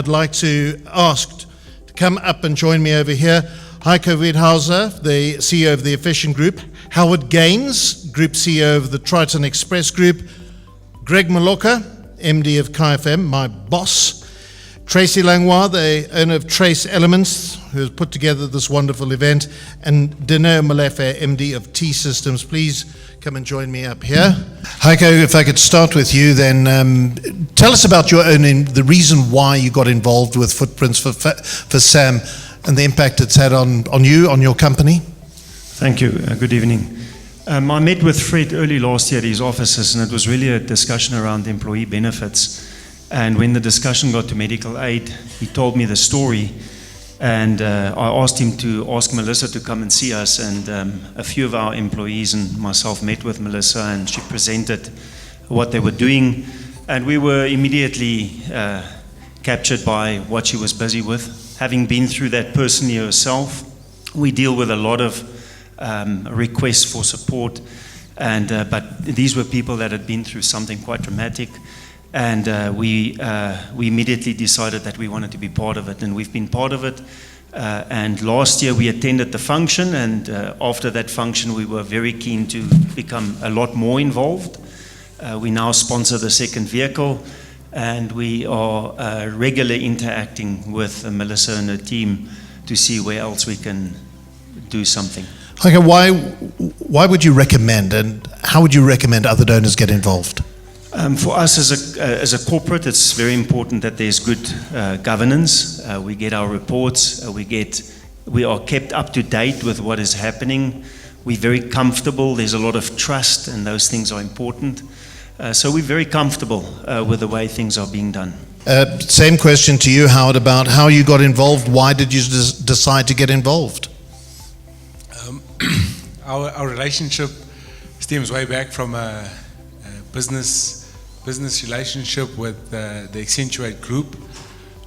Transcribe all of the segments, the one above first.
I'd like to ask to come up and join me over here. Heiko Wiedhauser, the CEO of the Efficient Group. Howard Gaines, Group CEO of the Triton Express Group. Greg Maloka, MD of KFM, my boss. Tracy Langlois, the owner of Trace Elements, who has put together this wonderful event. And Dineo Molefe, MD of T-Systems. Please come and join me up here. Heiko, if I could start with you then. Tell us about your own, the reason why you got involved with Footprints for SAM and the impact it's had on you, on your company. Thank you. Good evening. I met with Fred early last year at his offices, and it was really a discussion around employee benefits. And when the discussion got to medical aid, he told me the story, and I asked him to ask Melissa to come and see us, and a few of our employees and myself met with Melissa, and she presented what they were doing, and we were immediately captured by what she was busy with. Having been through that personally herself, we deal with a lot of requests for support, and but these were people that had been through something quite dramatic. And we immediately decided that we wanted to be part of it, and we've been part of it. And last year we attended the function, and after that function we were very keen to become a lot more involved. We now sponsor the second vehicle, and we are regularly interacting with Melissa and her team to see where else we can do something. Okay, why would you recommend, and how would you recommend other donors get involved? For us as a corporate, it's very important that there's good governance. We get our reports. We are kept up to date with what is happening. We're very comfortable. There's a lot of trust, and those things are important. So we're very comfortable with the way things are being done. Same question to you, Howard, about how you got involved. Why did you decide to get involved? Our relationship stems way back from a business relationship with the Accentuate Group,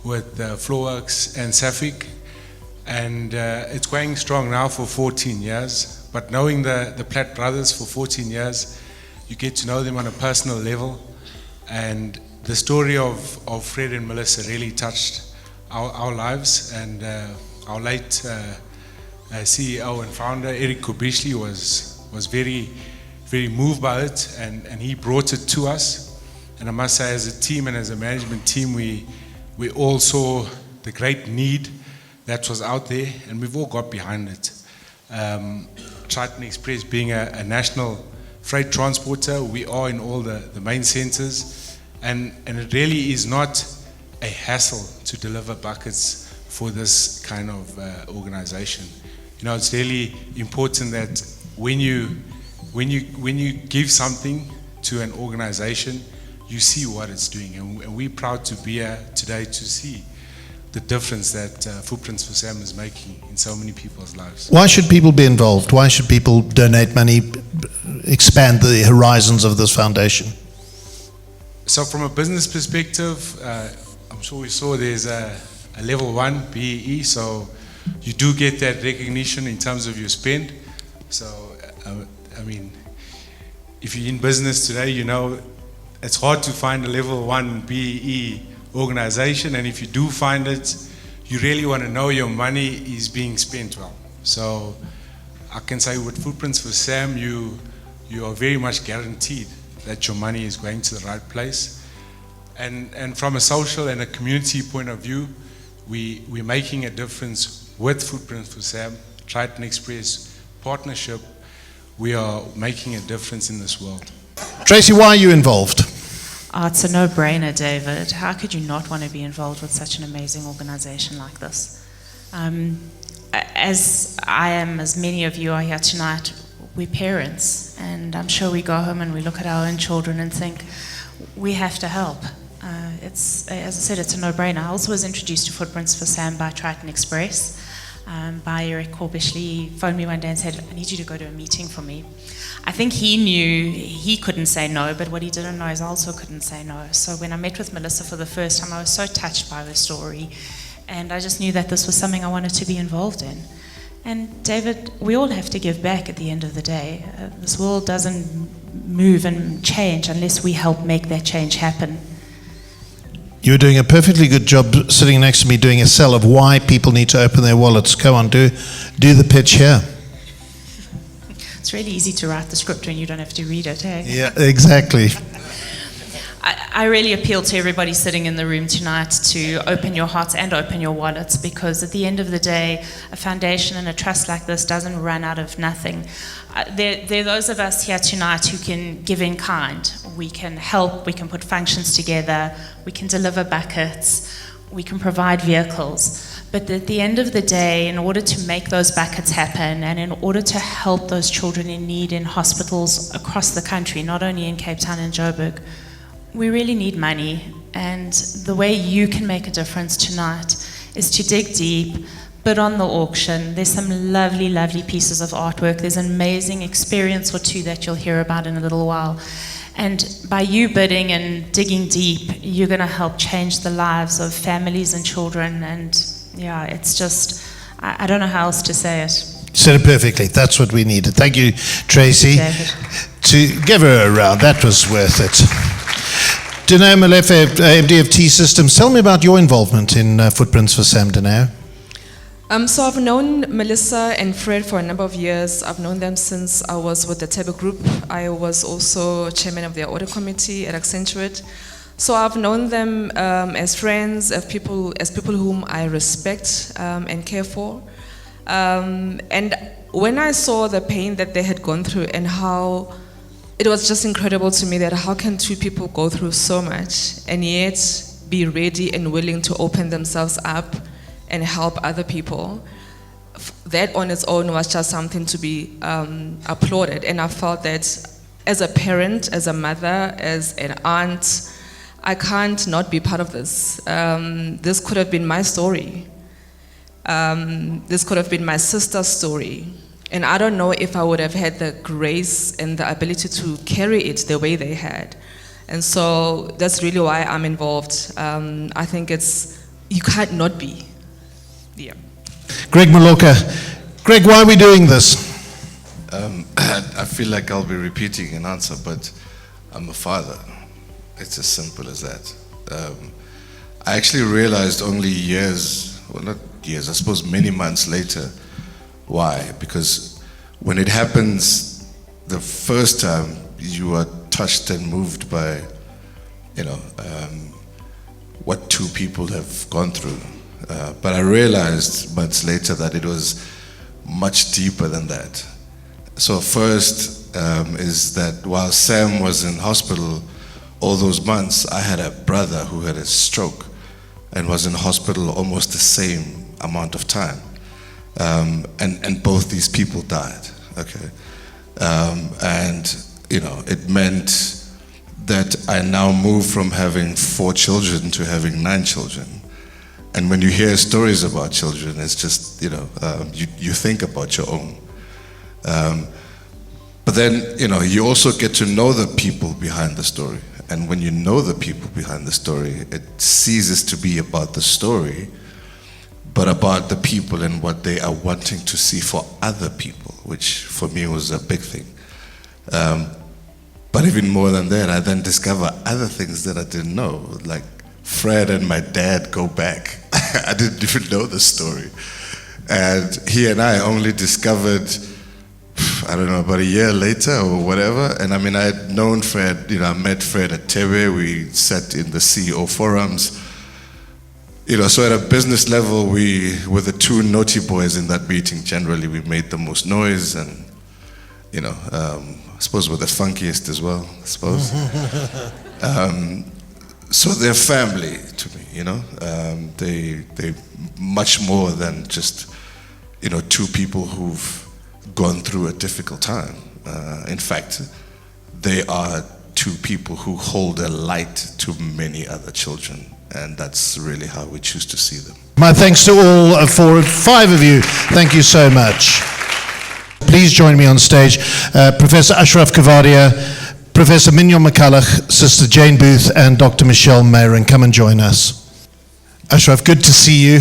with Floorworks and Safik, and it's going strong now for 14 years. But knowing the Platt brothers for 14 years, you get to know them on a personal level, and the story of Fred and Melissa really touched our lives. And our late CEO and founder Eric Kubishli was very moved by it, and he brought it to us. And I must say, as a team and as a management team, we all saw the great need that was out there, and we've all got behind it. Triton Express being a national freight transporter, we are in all the main centers, and it really is not a hassle to deliver buckets for this kind of organization. You know, it's really important that when you give something to an organization, you see what it's doing, and we're proud to be here today to see the difference that Footprints for SAM is making in so many people's lives. Why should people be involved? Why should people donate money, expand the horizons of this foundation? So from a business perspective, I'm sure we saw there's a level 1 BEE, so you do get that recognition in terms of your spend. So I mean, if you're in business today, you know it's hard to find a level 1 BEE organization, and if you do find it, you really want to know your money is being spent well. So I can say with Footprints for SAM, you are very much guaranteed that your money is going to the right place. And from a social and a community point of view, we're making a difference with Footprints for SAM, Triton Express partnership. We are making a difference in this world. Tracy, why are you involved? Oh, it's a no-brainer, David. How could you not want to be involved with such an amazing organization like this? As I am, as many of you are here tonight, we're parents, and I'm sure we go home and we look at our own children and think, we have to help. As I said, it's a no-brainer. I also was introduced to Footprints for SAM by Triton Express, by Eric Kubishli. He phoned me one day and said, I need you to go to a meeting for me. I think he knew he couldn't say no, but what he didn't know is I also couldn't say no. So when I met with Melissa for the first time, I was so touched by her story, and I just knew that this was something I wanted to be involved in. And David, we all have to give back at the end of the day. This world doesn't move and change unless we help make that change happen. You're doing a perfectly good job sitting next to me doing a sell of why people need to open their wallets. Come on, do the pitch here. It's really easy to write the script when you don't have to read it, eh? Yeah, exactly. I really appeal to everybody sitting in the room tonight to open your hearts and open your wallets, because at the end of the day, a foundation and a trust like this doesn't run out of nothing. There are those of us here tonight who can give in kind. We can help, we can put functions together, we can deliver buckets, we can provide vehicles. But at the end of the day, in order to make those buckets happen and in order to help those children in need in hospitals across the country, not only in Cape Town and Joburg, we really need money. And the way you can make a difference tonight is to dig deep, bid on the auction. There's some lovely, lovely pieces of artwork. There's an amazing experience or two that you'll hear about in a little while. And by you bidding and digging deep, you're going to help change the lives of families and children. And yeah, it's just, I don't know how else to say it. Said it perfectly. That's what we needed. Thank you, Tracy. David. To give her a round, that was worth it. Danao Molefe, MD of T-Systems, tell me about your involvement in Footprints for Sam, Danao. So I've known Melissa and Fred for a number of years. I've known them since I was with the Tebe Group. I was also chairman of their audit committee at Accentuate. So I've known them as friends, as people whom I respect and care for. And when I saw the pain that they had gone through and how it was just incredible to me that how can two people go through so much and yet be ready and willing to open themselves up and help other people. That on its own was just something to be applauded. And I felt that as a parent, as a mother, as an aunt, I can't not be part of this. This could have been my story. This could have been my sister's story. And I don't know if I would have had the grace and the ability to carry it the way they had. And so that's really why I'm involved. I think you can't not be. Yeah. Greg Maloka. Greg, why are we doing this? I feel like I'll be repeating an answer, but I'm a father. It's as simple as that. I actually realized only years, well, not years, I suppose many months later. Why? Because when it happens the first time, you are touched and moved by, what two people have gone through. But I realized months later that it was much deeper than that. So first is that while Sam was in hospital all those months, I had a brother who had a stroke and was in hospital almost the same amount of time. And both these people died, okay? It meant that I now moved from having 4 children to having 9 children. And when you hear stories about children, it's just, you think about your own. But then, you also get to know the people behind the story. And when you know the people behind the story, it ceases to be about the story, but about the people and what they are wanting to see for other people, which for me was a big thing. But even more than that, I then discover other things that I didn't know, like Fred and my dad go back. I didn't even know the story. And he and I only discovered, I don't know, about a year later or whatever. And I mean, I had known Fred, I met Fred at Tebe, we sat in the CEO forums. So at a business level, we were the 2 naughty boys in that meeting. Generally, we made the most noise and, I suppose we're the funkiest as well, I suppose. So they're family to me, They much more than just, 2 people who've gone through a difficult time. In fact, they are 2 people who hold a light to many other children. And that's really how we choose to see them. My thanks to all 5 of you. Thank you so much. Please join me on stage. Professor Ashraf Kavadia, Professor Mignon McCulloch, Sister Jane Booth, and Dr. Michelle Mayron. Come and join us. Ashraf, good to see you.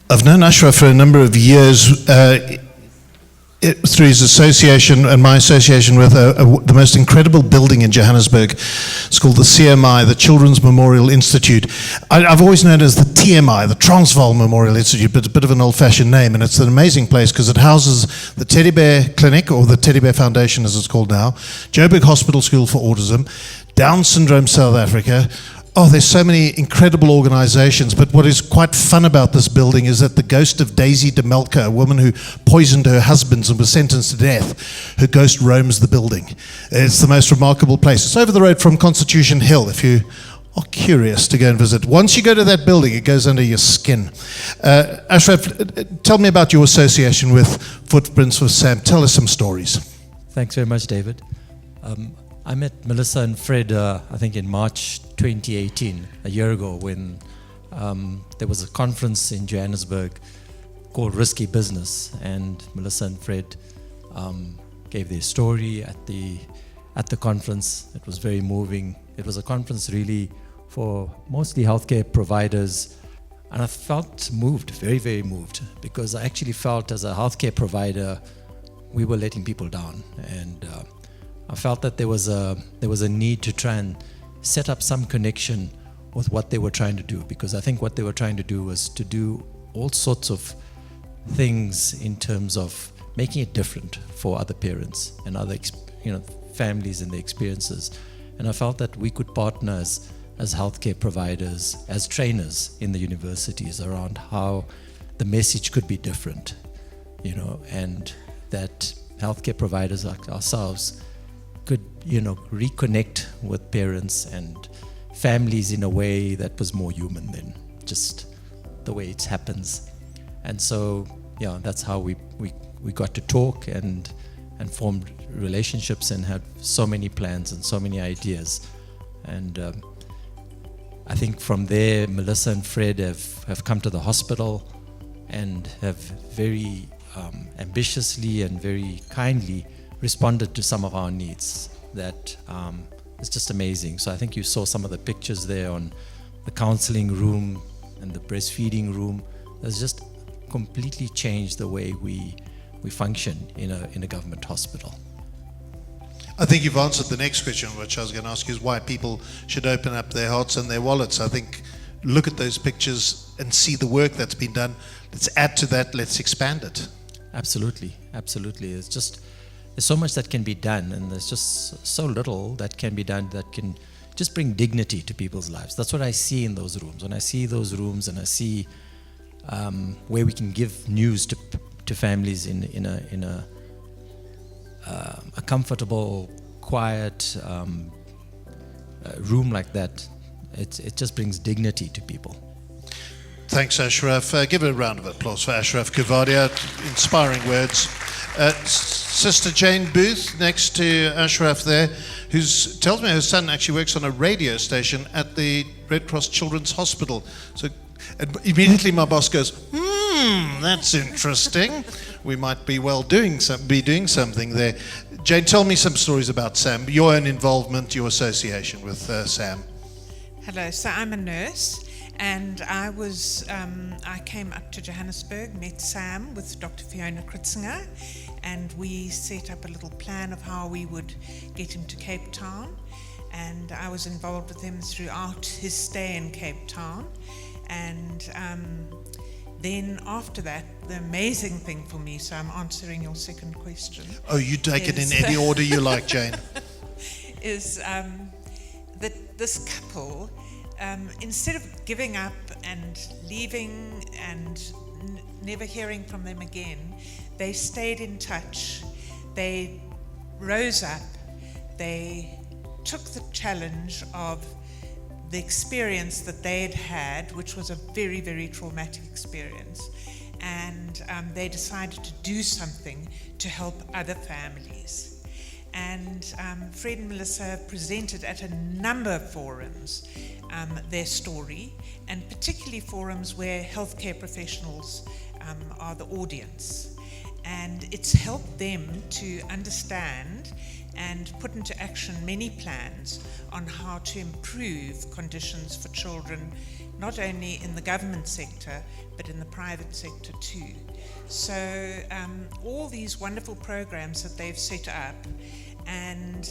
I've known Ashraf for a number of years. through his association and my association with the most incredible building in Johannesburg. It's called the CMI, the Children's Memorial Institute. I've always known it as the TMI, the Transvaal Memorial Institute, but it's a bit of an old-fashioned name, and it's an amazing place because it houses the Teddy Bear Clinic, or the Teddy Bear Foundation as it's called now, Joburg Hospital School for Autism, Down Syndrome South Africa. Oh, there's so many incredible organizations, but what is quite fun about this building is that the ghost of Daisy DeMelka, a woman who poisoned her husbands and was sentenced to death, her ghost roams the building. It's the most remarkable place. It's over the road from Constitution Hill, if you are curious to go and visit. Once you go to that building, it goes under your skin. Ashraf, tell me about your association with Footprints for Sam. Tell us some stories. Thanks very much, David. I met Melissa and Fred, I think in March 2018, a year ago, when there was a conference in Johannesburg called Risky Business, and Melissa and Fred gave their story at the conference. It was very moving. It was a conference really for mostly healthcare providers, and I felt moved, very, very moved, because I actually felt as a healthcare provider, we were letting people down, and I felt that there was a need to try and set up some connection with what they were trying to do, because I think what they were trying to do was to do all sorts of things in terms of making it different for other parents and other families and their experiences. And I felt that we could partner as healthcare providers, as trainers in the universities around how the message could be different, and that healthcare providers like ourselves could, reconnect with parents and families in a way that was more human than just the way it happens. And so, that's how we got to talk and formed relationships and had so many plans and so many ideas. And I think from there, Melissa and Fred have come to the hospital and have very ambitiously and very kindly responded to some of our needs. That is just amazing. So I think you saw some of the pictures there on the counseling room and the breastfeeding room. That's just completely changed the way we function in a government hospital. I think you've answered the next question, which I was going to ask you, is why people should open up their hearts and their wallets. I think look at those pictures and see the work that's been done. Let's add to that. Let's expand it. Absolutely. There's so much that can be done, and there's just so little that can be done that can just bring dignity to people's lives. That's what I see in those rooms. When I see those rooms and I see where we can give news to families in a comfortable, quiet room like that, it just brings dignity to people. Thanks, Ashraf. Give a round of applause for Ashraf Kuvadia. Inspiring words. Sister Jane Booth, next to Ashraf there, who tells me her son actually works on a radio station at the Red Cross Children's Hospital. So immediately my boss goes, that's interesting. We might be doing something there. Jane, tell me some stories about Sam, your own involvement, your association with Sam. Hello, so I'm a nurse. And I came up to Johannesburg, met Sam with Dr. Fiona Kritzinger, and we set up a little plan of how we would get him to Cape Town. And I was involved with him throughout his stay in Cape Town. And then after that, the amazing thing for me, so I'm answering your second question. Oh, you take it in any order you like, Jane. Is that this couple, instead of giving up and leaving and never hearing from them again, they stayed in touch. They rose up. They took the challenge of the experience that they had had, which was a very, very traumatic experience. And they decided to do something to help other families. And Fred and Melissa presented at a number of forums their story, and particularly forums where healthcare professionals are the audience. And it's helped them to understand and put into action many plans on how to improve conditions for children not only in the government sector, but in the private sector too. So all these wonderful programs that they've set up and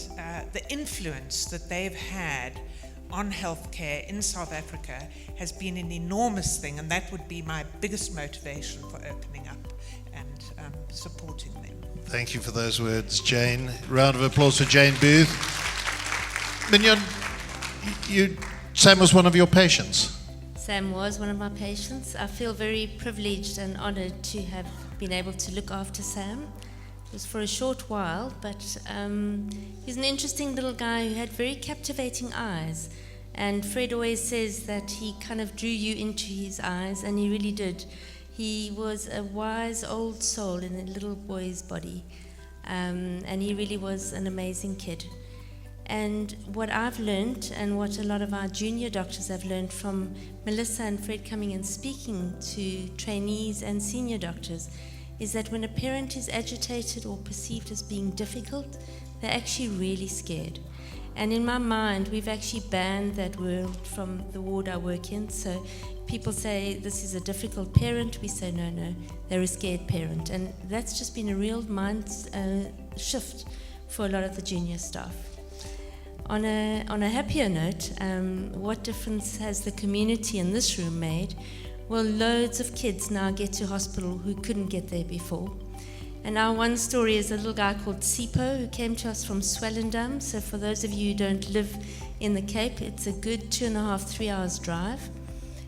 the influence that they've had on healthcare in South Africa has been an enormous thing, and that would be my biggest motivation for opening up and supporting them. Thank you for those words, Jane. Round of applause for Jane Booth. Mignon, Sam was one of your patients. Sam was one of my patients. I feel very privileged and honored to have been able to look after Sam. It was for a short while, but he's an interesting little guy who had very captivating eyes. And Fred always says that he kind of drew you into his eyes, and he really did. He was a wise old soul in a little boy's body, and he really was an amazing kid. And what I've learned, and what a lot of our junior doctors have learned from Melissa and Fred coming and speaking to trainees and senior doctors, is that when a parent is agitated or perceived as being difficult, they're actually really scared. And in my mind, we've actually banned that word from the ward I work in. So people say this is a difficult parent. We say, no, they're a scared parent. And that's just been a real mind shift for a lot of the junior staff. On a happier note, what difference has the community in this room made? Well, loads of kids now get to hospital who couldn't get there before. And our one story is a little guy called Sipho who came to us from Swellendam. So for those of you who don't live in the Cape, it's a good 2.5, 3 hours drive.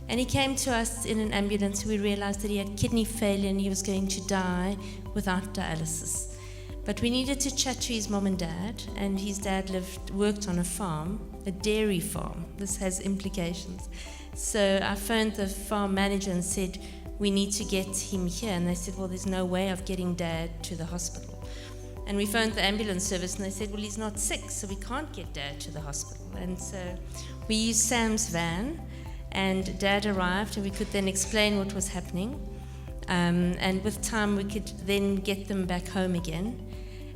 And he came to us in an ambulance. We realized that he had kidney failure and he was going to die without dialysis. But we needed to chat to his mom and dad, and his dad worked on a farm, a dairy farm. This has implications. So I phoned the farm manager and said, we need to get him here. And they said, well, there's no way of getting Dad to the hospital. And we phoned the ambulance service and they said, well, he's not sick, so we can't get Dad to the hospital. And so we used Sam's van, and Dad arrived, and we could then explain what was happening. And with time, we could then get them back home again.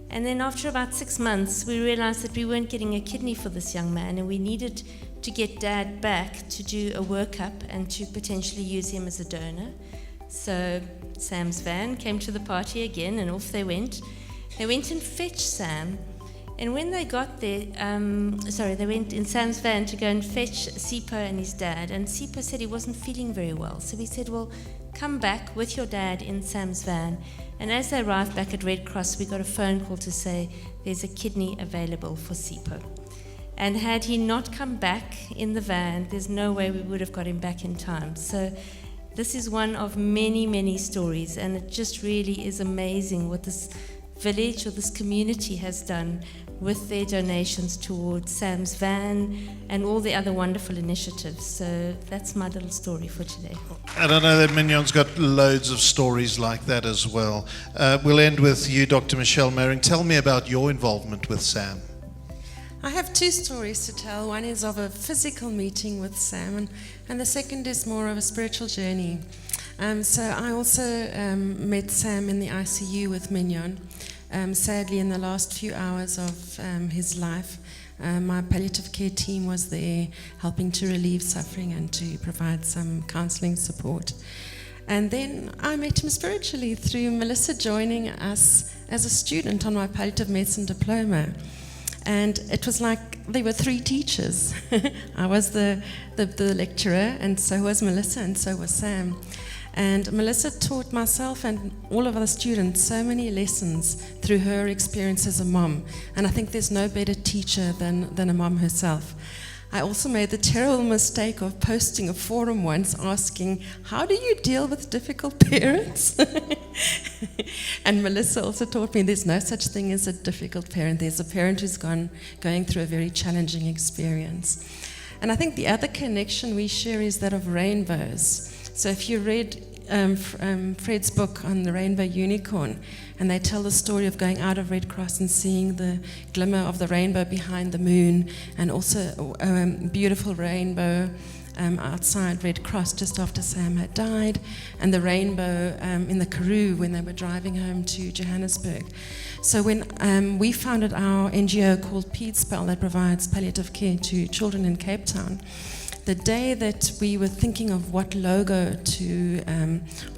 And then after about 6 months, we realized that we weren't getting a kidney for this young man, and we needed to get Dad back to do a workup and to potentially use him as a donor. So Sam's van came to the party again, and off they went. They went and fetched Sam, and when they got there, they went in Sam's van to go and fetch Sipho and his dad, and Sipho said he wasn't feeling very well. So we said, well, come back with your dad in Sam's van. And as they arrived back at Red Cross, we got a phone call to say there's a kidney available for Sipho. And had he not come back in the van, there's no way we would have got him back in time. So this is one of many, many stories, and it just really is amazing what this village or this community has done with their donations towards Sam's van and all the other wonderful initiatives. So that's my little story for today. And I know that Mignon's got loads of stories like that as well. We'll end with you, Dr. Michelle Mering. Tell me about your involvement with Sam. I have two stories to tell. One is of a physical meeting with Sam, and the second is more of a spiritual journey. So I also met Sam in the ICU with Mignon. Sadly, in the last few hours of his life, my palliative care team was there helping to relieve suffering and to provide some counseling support. And then I met him spiritually through Melissa joining us as a student on my palliative medicine diploma. And it was like there were three teachers. I was the lecturer, and so was Melissa, and so was Sam. And Melissa taught myself and all of our students so many lessons through her experience as a mom. And I think there's no better teacher than a mom herself. I also made the terrible mistake of posting a forum once asking, how do you deal with difficult parents? And Melissa also taught me there's no such thing as a difficult parent. There's a parent who's going through a very challenging experience. And I think the other connection we share is that of rainbows. So if you read Fred's book on the rainbow unicorn, and they tell the story of going out of Red Cross and seeing the glimmer of the rainbow behind the moon, and also a beautiful rainbow outside Red Cross just after Sam had died, and the rainbow in the Karoo when they were driving home to Johannesburg. So when we founded our NGO called Peedspell that provides palliative care to children in Cape Town, the day that we were thinking of what logo to,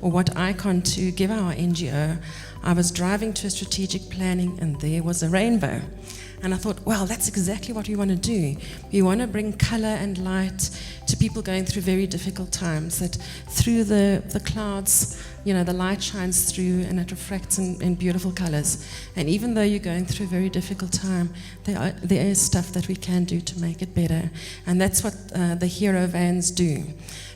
or what icon to give our NGO, I was driving to a strategic planning and there was a rainbow. And I thought, well, that's exactly what we want to do. We want to bring color and light to people going through very difficult times, that through the clouds, the light shines through and it refracts in beautiful colors. And even though you're going through a very difficult time, there is stuff that we can do to make it better. And that's what the Hero Vans do.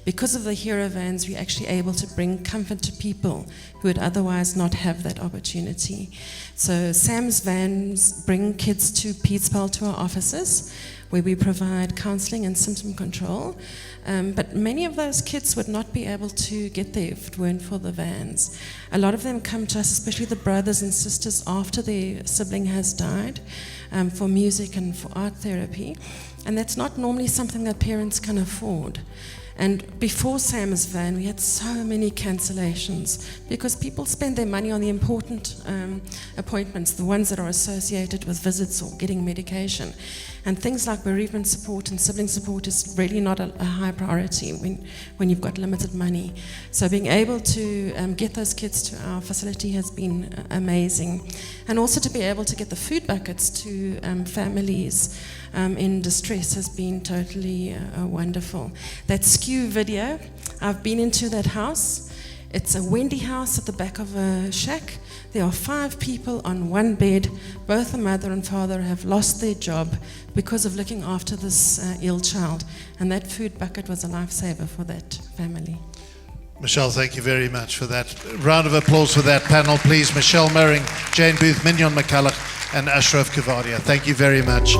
Because of the Hero Vans, we're actually able to bring comfort to people who would otherwise not have that opportunity. So Sam's vans bring kids to Petersburg to our offices, where we provide counseling and symptom control. But many of those kids would not be able to get there if it weren't for the vans. A lot of them come to us, especially the brothers and sisters after their sibling has died, for music and for art therapy. And that's not normally something that parents can afford. And before Sam's van, we had so many cancellations because people spend their money on the important appointments, the ones that are associated with visits or getting medication. And things like bereavement support and sibling support is really not a high priority when you've got limited money. So being able to get those kids to our facility has been amazing. And also to be able to get the food buckets to families in distress has been totally wonderful. That SKU video, I've been into that house. It's a Wendy house at the back of a shack. There are 5 people on one bed. Both the mother and father have lost their job because of looking after this ill child. And that food bucket was a lifesaver for that family. Michelle, thank you very much for that. Round of applause for that panel, please. Michelle Merring, Jane Booth, Mignon McCulloch, and Ashraf Kavadia. Thank you very much.